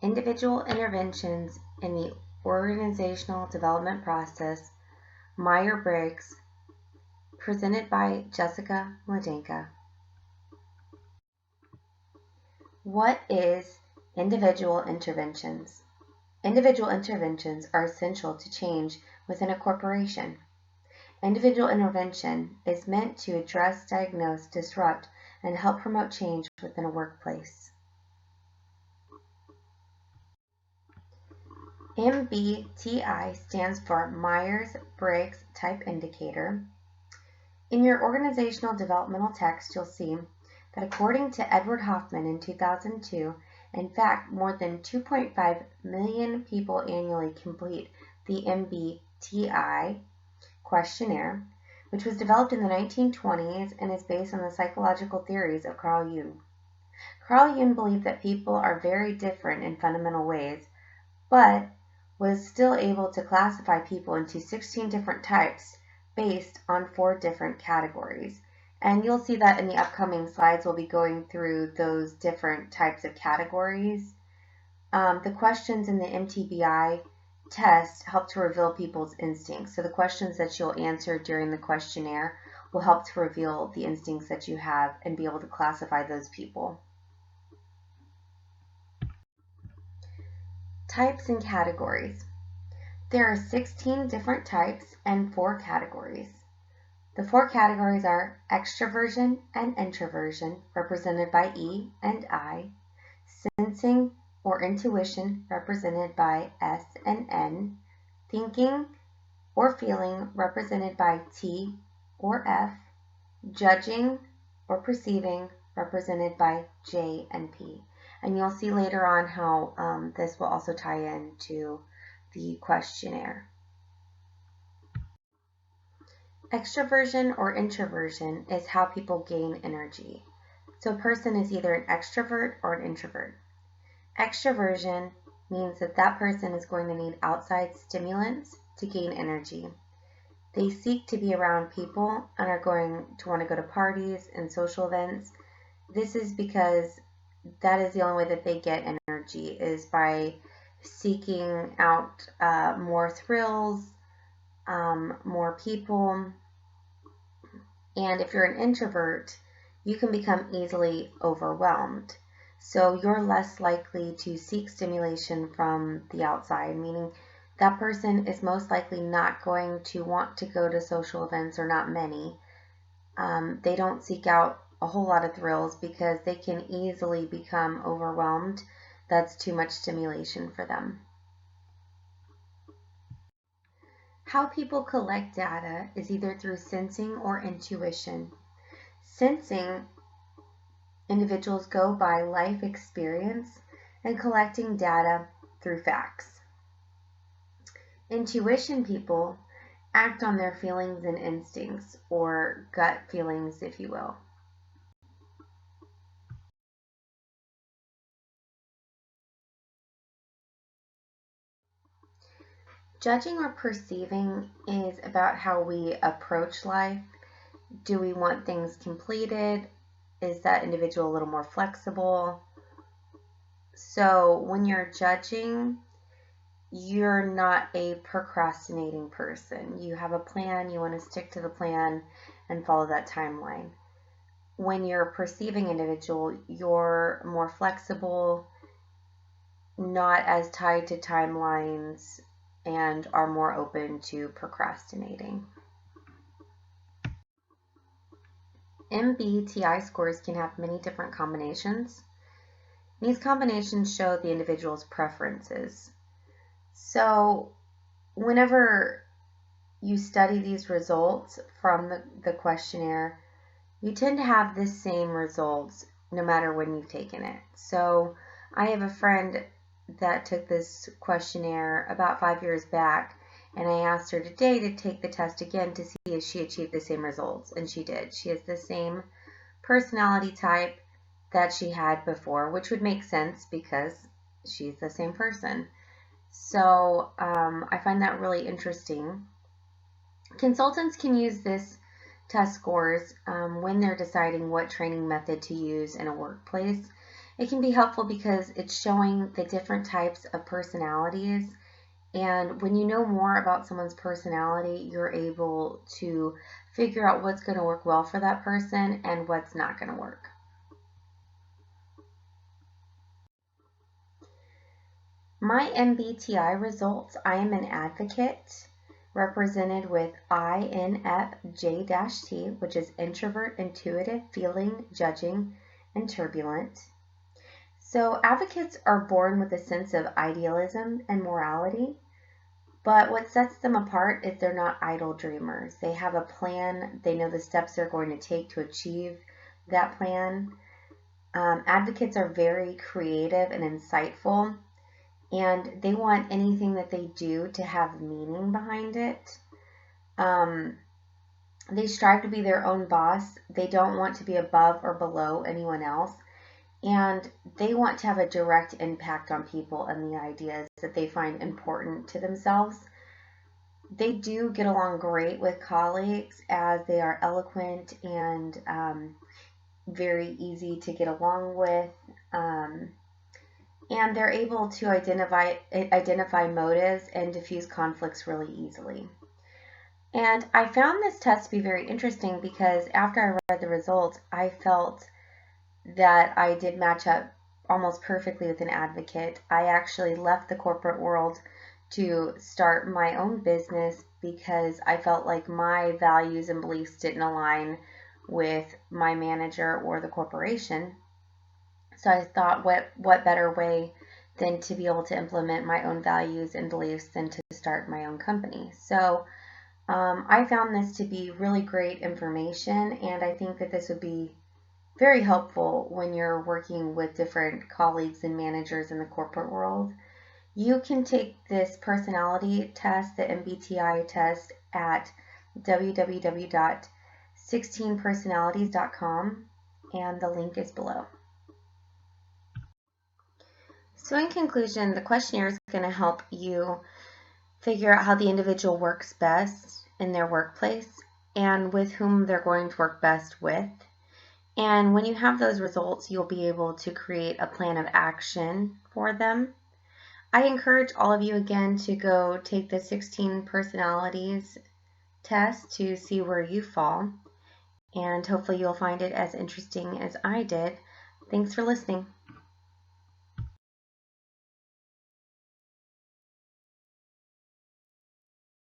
Individual Interventions in the Organizational Development Process, Myers-Briggs, presented by Jessica Mladenka. What is individual interventions? Individual interventions are essential to change within a corporation. Individual intervention is meant to address, diagnose, disrupt, and help promote change within a workplace. MBTI stands for Myers-Briggs Type Indicator. In your organizational developmental text, you'll see that according to Edward Hoffman in 2002, in fact, more than 2.5 million people annually complete the MBTI questionnaire, which was developed in the 1920s and is based on the psychological theories of Carl Jung. Carl Jung believed that people are very different in fundamental ways, but was still able to classify people into 16 different types based on 4 different categories. And you'll see that in the upcoming slides, we'll be going through those different types of categories. The questions in the MTBI test help to reveal people's instincts. So the questions that you'll answer during the questionnaire will help to reveal the instincts that you have and be able to classify those people. Types and categories. There are 16 different types and 4 categories. The 4 categories are extroversion and introversion, represented by E and I, sensing or intuition, represented by S and N, thinking or feeling, represented by T or F, judging or perceiving, represented by J and P. And you'll see later on how this will also tie into the questionnaire. Extroversion or introversion is how people gain energy. So a person is either an extrovert or an introvert. Extroversion means that that person is going to need outside stimulants to gain energy. They seek to be around people and are going to want to go to parties and social events. This is because that is the only way that they get energy, is by seeking out more thrills, more people. And if you're an introvert, you can become easily overwhelmed. So you're less likely to seek stimulation from the outside, meaning that person is most likely not going to want to go to social events, or not many. They don't seek out a whole lot of thrills because they can easily become overwhelmed. That's too much stimulation for them. How people collect data is either through sensing or intuition. Sensing, individuals go by life experience and collecting data through facts. Intuition people act on their feelings and instincts, or gut feelings, if you will. Judging or perceiving is about how we approach life. Do we want things completed? Is that individual a little more flexible? So when you're judging, you're not a procrastinating person. You have a plan, you want to stick to the plan and follow that timeline. When you're a perceiving individual, you're more flexible, not as tied to timelines, and are more open to procrastinating. MBTI scores can have many different combinations. These combinations show the individual's preferences. So whenever you study these results from the questionnaire, you tend to have the same results no matter when you've taken it. So I have a friend that took this questionnaire about 5 years back, and I asked her today to take the test again to see if she achieved the same results, and she did. She has the same personality type that she had before, which would make sense because she's the same person. So I find that really interesting. Consultants can use this test scores when they're deciding what training method to use in a workplace. It can be helpful because it's showing the different types of personalities. And when you know more about someone's personality, you're able to figure out what's going to work well for that person and what's not going to work. My MBTI results, I am an advocate, represented with INFJ-T, which is introvert, intuitive, feeling, judging, and turbulent. So advocates are born with a sense of idealism and morality, but what sets them apart is they're not idle dreamers. They have a plan. They know the steps they're going to take to achieve that plan. Advocates are very creative and insightful, and they want anything that they do to have meaning behind it. They strive to be their own boss. They don't want to be above or below anyone else. And they want to have a direct impact on people and the ideas that they find important to themselves. They do get along great with colleagues as they are eloquent and very easy to get along with. And they're able to identify motives and diffuse conflicts really easily. And I found this test to be very interesting because after I read the results, I felt that I did match up almost perfectly with an advocate. I actually left the corporate world to start my own business because I felt like my values and beliefs didn't align with my manager or the corporation. So I thought, what better way than to be able to implement my own values and beliefs than to start my own company. So I found this to be really great information, and I think that this would be very helpful when you're working with different colleagues and managers in the corporate world. You can take this personality test, the MBTI test, at www.16personalities.com, and the link is below. So in conclusion, the questionnaire is going to help you figure out how the individual works best in their workplace and with whom they're going to work best with. And when you have those results, you'll be able to create a plan of action for them. I encourage all of you again to go take the 16 personalities test to see where you fall. And hopefully you'll find it as interesting as I did. Thanks for listening.